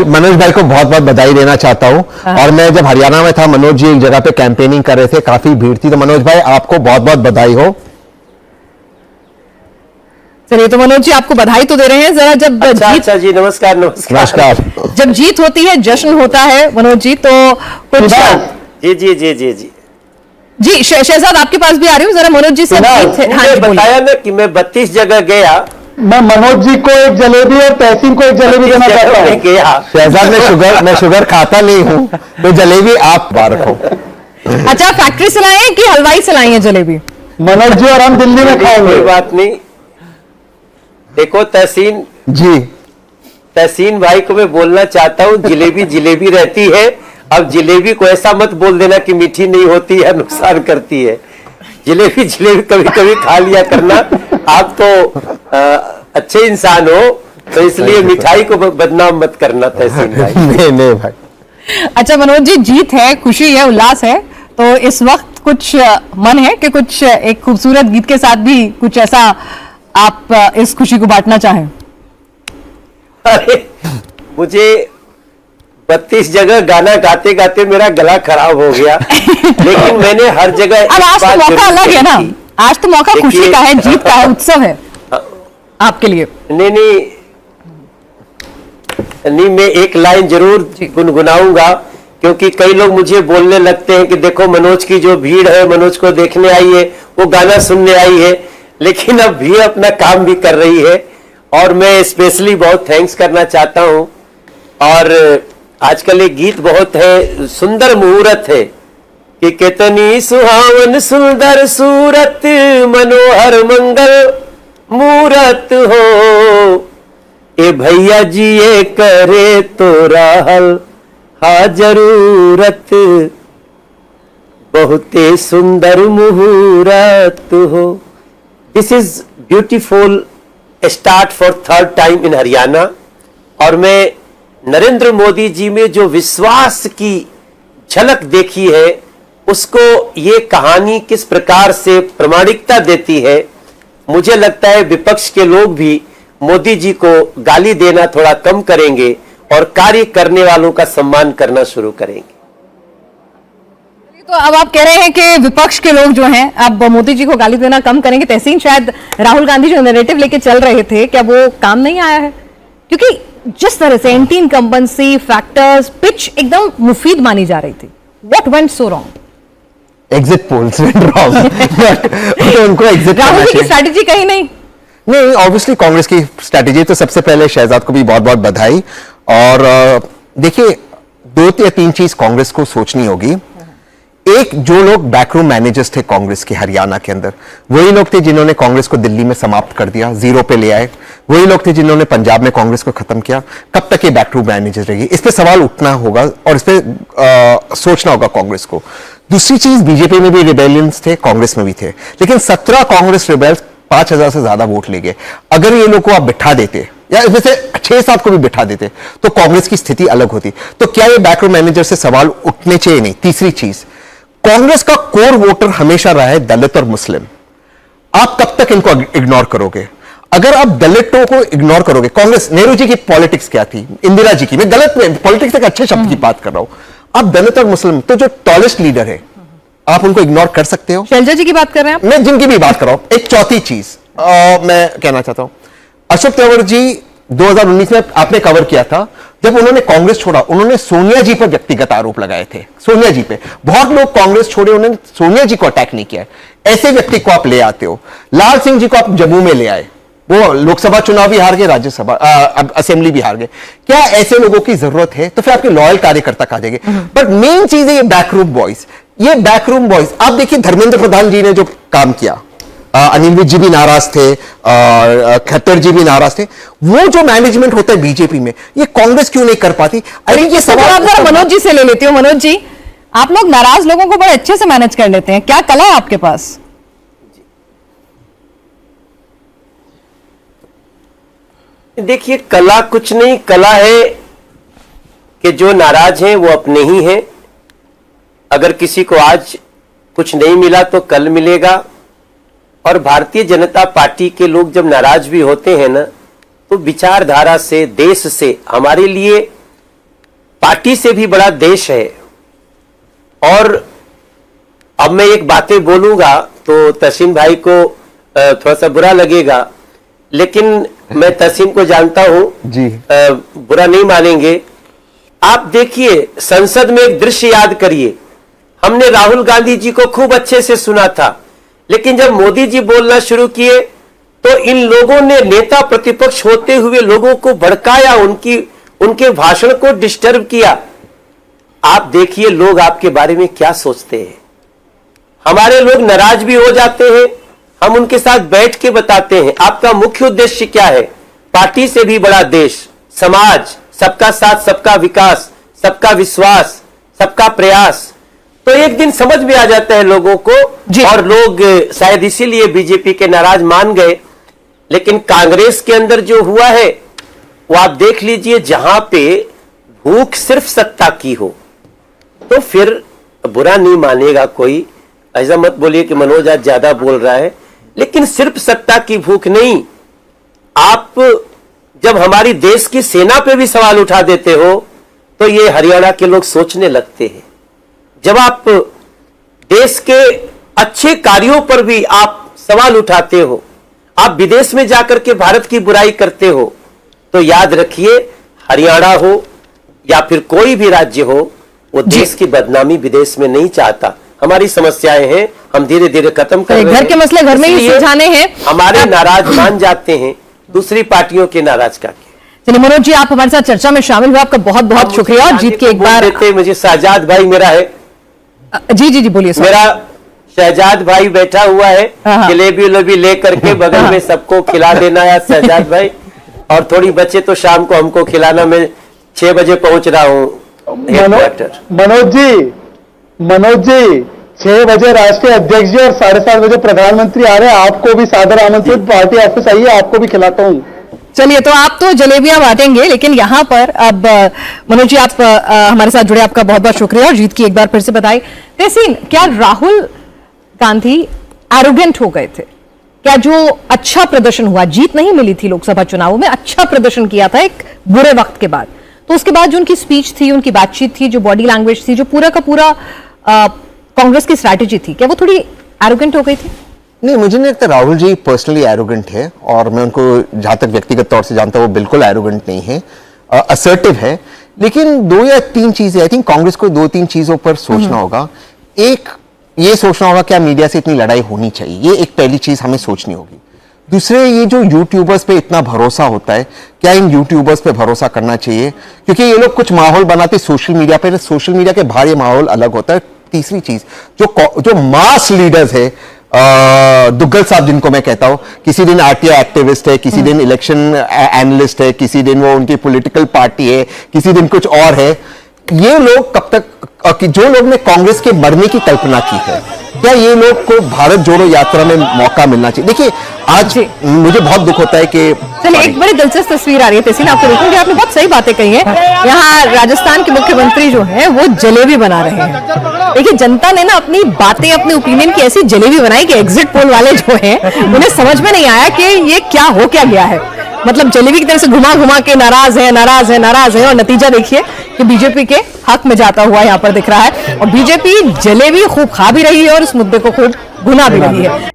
मनोज भाई को बहुत बहुत बधाई देना चाहता हूं। और मैं जब हरियाणा में था, मनोज जी एक जगह पे कैंपेनिंग कर रहे थे, काफी भीड़ थी, तो मनोज भाई आपको बहुत बहुत बधाई हो। चलिए, तो मनोज जी आपको बधाई तो दे रहे हैं। जरा जब अच्छा जी, नमस्कार नमस्कार। जब जीत होती है, जश्न होता है मनोज जी, तो कुछ जी जी जी जी जी जी शहजाद आपके पास भी आ रही हूँ, जरा मनोज जी से बताया ना कि मैं 32 जगह गया। मैं मनोज जी को एक जलेबी और तहसीन को एक जलेबी देना चाहता हूँ। शहजाद मैं शुगर खाता नहीं हूँ, तो जलेबी आप बारक हो। अच्छा, फैक्ट्री से लाए हैं कि हलवाई से लाई है जलेबी? मनोज जी और हम दिल्ली में खाएंगे। कोई बात नहीं। देखो तहसीन जी, तहसीन भाई को मैं बोलना चाहता हूँ, जिलेबी जिलेबी रहती है। अब जिलेबी को ऐसा मत बोल देना कि मीठी नहीं होती है, नुकसान करती है। जिलेबी जिलेबी कभी कभी खा लिया करना। आप तो अच्छे इंसान हो, तो इसलिए मिठाई को बदनाम मत करना तहसीन भाई। नहीं भाई। अच्छा मनोज जी, जीत है, खुशी है, उल्लास है, तो इस वक्त कुछ मन है कि कुछ एक खूबसूरत गीत के साथ भी कुछ ऐसा आप इस खुशी को बांटना चाहें? अरे मुझे 32 जगह गाना गाते गाते मेरा गला खराब हो गया। लेकिन मैंने हर जगह अब आज तो मौका अलग है ना, आज तो मौका खुशी का है, जीत का है, उत्सव है आपके लिए। नहीं, मैं एक लाइन जरूर गुनगुनाऊंगा, क्योंकि कई लोग मुझे बोलने लगते हैं कि देखो मनोज की जो भीड़ है, मनोज को देखने आई है, वो गाना सुनने आई है, लेकिन अब भी अपना काम भी कर रही है। और मैं स्पेशली बहुत थैंक्स करना चाहता हूं। और आजकल एक गीत बहुत है, सुंदर मुहूर्त है कि कितनी सुहावन सुंदर सूरत, मनोहर मंगल मूरत हो, ए भैया जी ये करे तो राहल हा जरूरत, बहुते सुंदर मुहूर्त हो। This is beautiful start for third time in Haryana. और मैं नरेंद्र मोदी जी में जो विश्वास की झलक देखी है, उसको ये कहानी किस प्रकार से प्रामाणिकता देती है। मुझे लगता है विपक्ष के लोग भी मोदी जी को गाली देना थोड़ा कम करेंगे और कार्य करने वालों का सम्मान करना शुरू करेंगे। तो अब आप कह रहे हैं कि विपक्ष के लोग जो हैं अब मोदी जी को गाली देना कम करेंगे। तहसीन, शायद राहुल गांधी जो नैरेटिव लेके चल रहे थे, क्या वो काम नहीं आया है? क्योंकि जिस तरह से एंटी इनकम्बेंसी फैक्टर्स, पिच एकदम मुफीद मानी जा रही थी, what went so wrong? Exit polls went wrong. तो उनको एग्जिट राहुल जी की स्ट्रैटेजी कहीं नहीं। ऑब्वियसली कांग्रेस की स्ट्रैटेजी। तो सबसे पहले शहजाद को भी बहुत बहुत बधाई। और देखिए, 2 या 3 चीज कांग्रेस को सोचनी होगी। एक, जो लोग बैकरूम मैनेजर्स थे कांग्रेस के हरियाणा के अंदर, वही लोग थे जिन्होंने कांग्रेस को दिल्ली में समाप्त कर दिया, जीरो पे ले आए। वही लोग थे जिन्होंने पंजाब में कांग्रेस को खत्म किया। कब तक ये बैकरूम मैनेजर रहेगी? इस पे सवाल उठना होगा और इस पे सोचना होगा कांग्रेस को। दूसरी चीज, बीजेपी में भी रिबेलियंस थे, कांग्रेस में भी थे, लेकिन 17 कांग्रेस रिबेल्स 5000 से ज्यादा वोट ले गए। अगर ये लोग को आप बिठा देते या इसमें से 6-7 को भी बिठा देते तो कांग्रेस की स्थिति अलग होती। तो क्या ये बैकरूम मैनेजर से सवाल उठने चाहिए? नहीं। तीसरी चीज, कांग्रेस का कोर वोटर हमेशा रहा है दलित और मुस्लिम। आप कब तक इनको इग्नोर करोगे? अगर आप दलितों को इग्नोर करोगे, कांग्रेस, नेहरू जी की पॉलिटिक्स क्या थी, इंदिरा जी की, मैं गलत पॉलिटिक्स एक अच्छे शब्द की बात कर रहा हूं। आप दलित और मुस्लिम, तो जो टॉलेस्ट लीडर है, आप उनको इग्नोर कर सकते हो? शैलजा जी की बात कर रहे हैं आप? मैं जिनकी भी बात कर रहा हूं। एक चौथी चीज मैं कहना चाहता हूं, अशोक तंवर जी 2019 में आपने कवर किया था, जब उन्होंने कांग्रेस छोड़ा, उन्होंने सोनिया जी पर व्यक्तिगत आरोप लगाए थे। सोनिया जी पे बहुत लोग कांग्रेस छोड़े, उन्होंने सोनिया जी को अटैक नहीं किया। ऐसे व्यक्ति को आप ले आते हो। लाल सिंह जी को आप जम्मू में ले आए, वो लोकसभा चुनाव भी हार गए, राज्यसभा असेंबली भी हार गए। क्या ऐसे लोगों की जरूरत है? तो फिर आपके लॉयल कार्यकर्ता कहा जाएंगे। बट मेन चीज है ये बैकरूम बॉयज। ये बैकरूम बॉयज, आप देखिए धर्मेंद्र प्रधान जी ने जो काम किया, अनिल विज जी भी नाराज थे, खट्टर जी भी नाराज थे। वो जो मैनेजमेंट होता है बीजेपी में, ये कांग्रेस क्यों नहीं कर पाती? अरे ये सवाल मनोज जी से ले लेती हूँ। मनोज जी, आप लोग नाराज लोगों को बड़े अच्छे से मैनेज कर लेते हैं, क्या कला है आपके पास? देखिए, कला कुछ नहीं, कला है कि जो नाराज हैं वो अपने ही हैं। अगर किसी को आज कुछ नहीं मिला तो कल मिलेगा। और भारतीय जनता पार्टी के लोग जब नाराज भी होते हैं ना, तो विचारधारा से, देश से, हमारे लिए पार्टी से भी बड़ा देश है। और अब मैं एक बातें बोलूंगा तो तहसीन भाई को थोड़ा सा बुरा लगेगा, लेकिन मैं तहसीन को जानता हूं जी, बुरा नहीं मानेंगे। आप देखिए, संसद में एक दृश्य याद करिए, हमने राहुल गांधी जी को खूब अच्छे से सुना था, लेकिन जब मोदी जी बोलना शुरू किए तो इन लोगों ने नेता प्रतिपक्ष होते हुए लोगों को भड़काया, उनके भाषण को डिस्टर्ब किया। आप देखिए लोग आपके बारे में क्या सोचते हैं। हमारे लोग नाराज भी हो जाते हैं, हम उनके साथ बैठ के बताते हैं आपका मुख्य उद्देश्य क्या है। पार्टी से भी बड़ा देश, समाज, सबका साथ सबका विकास, सबका विश्वास, सबका प्रयास, तो एक दिन समझ में आ जाता है लोगों को। और लोग शायद इसीलिए बीजेपी के नाराज मान गए। लेकिन कांग्रेस के अंदर जो हुआ है वो आप देख लीजिए, जहां पे भूख सिर्फ सत्ता की हो तो फिर बुरा नहीं मानेगा कोई। ऐसा मत बोलिए कि मनोज आज ज्यादा बोल रहा है, लेकिन सिर्फ सत्ता की भूख नहीं, आप जब हमारी देश की सेना पे भी सवाल उठा देते हो तो ये हरियाणा के लोग सोचने लगते हैं। जब आप देश के अच्छे कार्यों पर भी आप सवाल उठाते हो, आप विदेश में जाकर के भारत की बुराई करते हो, तो याद रखिए हरियाणा हो या फिर कोई भी राज्य हो, वो देश की बदनामी विदेश में नहीं चाहता। हमारी समस्याएं हैं, हम धीरे धीरे खत्म कर रहे हैं। घर के मसले घर में ही सुलझाने हैं। हमारे नाराज मान जाते हैं दूसरी पार्टियों के नाराज का। चलिए मनोज जी, आप हमारे साथ चर्चा में शामिल हुए, आपका बहुत बहुत शुक्रिया। और जीत के एक बार देते मुझे शहजाद भाई मेरा है। जी जी जी बोलिए। मेरा शहजाद भाई बैठा हुआ है, जलेबी उलेबी ले करके बगल में सबको खिला देना है शहजाद भाई। और थोड़ी बचे तो शाम को हमको खिलाना। मैं 6 बजे पहुंच रहा हूँ मनोज जी 6 बजे राष्ट्रीय अध्यक्ष जी और 7:30 बजे प्रधानमंत्री आ रहे हैं। आपको भी सादर आमंत्रित, पार्टी ऑफिस आइए, आपको भी खिलाता हूँ। चलिए, तो आप तो जलेबियां बांटेंगे, लेकिन यहाँ पर अब मनोज जी आप हमारे साथ जुड़े, आपका बहुत बहुत शुक्रिया और जीत की एक बार फिर से बधाई। तहसीन, क्या राहुल गांधी एरोगेंट हो गए थे? क्या जो अच्छा प्रदर्शन हुआ, जीत नहीं मिली थी लोकसभा चुनावों में, अच्छा प्रदर्शन किया था एक बुरे वक्त के बाद, तो उसके बाद जो उनकी स्पीच थी, उनकी बातचीत थी, जो बॉडी लैंग्वेज थी, जो पूरा का पूरा कांग्रेस की स्ट्रैटेजी थी, क्या वो थोड़ी एरोगेंट हो गई थी? नहीं, मुझे नहीं लगता राहुल जी पर्सनली एरोगेंट है, और मैं उनको जहां तक व्यक्तिगत तौर से जानता हूं वो बिल्कुल एरोगेंट नहीं है, असर्टिव है। लेकिन 2 या 3 चीजें, आई थिंक कांग्रेस को 2-3 चीजों पर सोचना होगा। एक, ये सोचना होगा क्या मीडिया से इतनी लड़ाई होनी चाहिए, ये एक पहली चीज हमें सोचनी होगी। दूसरे, ये जो यूट्यूबर्स पे इतना भरोसा होता है, क्या इन यूट्यूबर्स पे भरोसा करना चाहिए? क्योंकि ये लोग कुछ माहौल बनाते सोशल मीडिया पे, सोशल मीडिया के बाहर ये माहौल अलग होता है। तीसरी चीज, जो मास लीडर्स है, दुग्गल साहब जिनको मैं कहता हूं, किसी दिन आरटीआई एक्टिविस्ट है, किसी दिन इलेक्शन एनालिस्ट है, किसी दिन वो उनकी पॉलिटिकल पार्टी है, किसी दिन कुछ और है। ये लोग कब तक, जो लोग ने कांग्रेस के मरने की कल्पना की है, क्या ये लोग को भारत जोड़ो यात्रा में मौका मिलना चाहिए? देखिए, आज मुझे बहुत दुख होता है कि चलिए, एक बड़ी दिलचस्प तस्वीर आ रही है तहसीन, आपको देखूंगी, आपने बहुत सही बातें कही हैं। यहाँ राजस्थान के मुख्यमंत्री जो हैं वो जलेबी बना रहे हैं। देखिए, जनता ने ना अपनी बातें, अपने ओपिनियन की ऐसी जलेबी बनाई कि एग्जिट पोल वाले जो हैं उन्हें समझ में नहीं आया कि ये क्या हो क्या गया है। मतलब जलेबी की तरह से घुमा घुमा के नाराज है, नाराज है, नाराज है, और नतीजा देखिए कि बीजेपी के हक में जाता हुआ यहाँ पर दिख रहा है। और बीजेपी जलेबी खूब खा भी रही है और इस मुद्दे को खूब भुना भी रही है।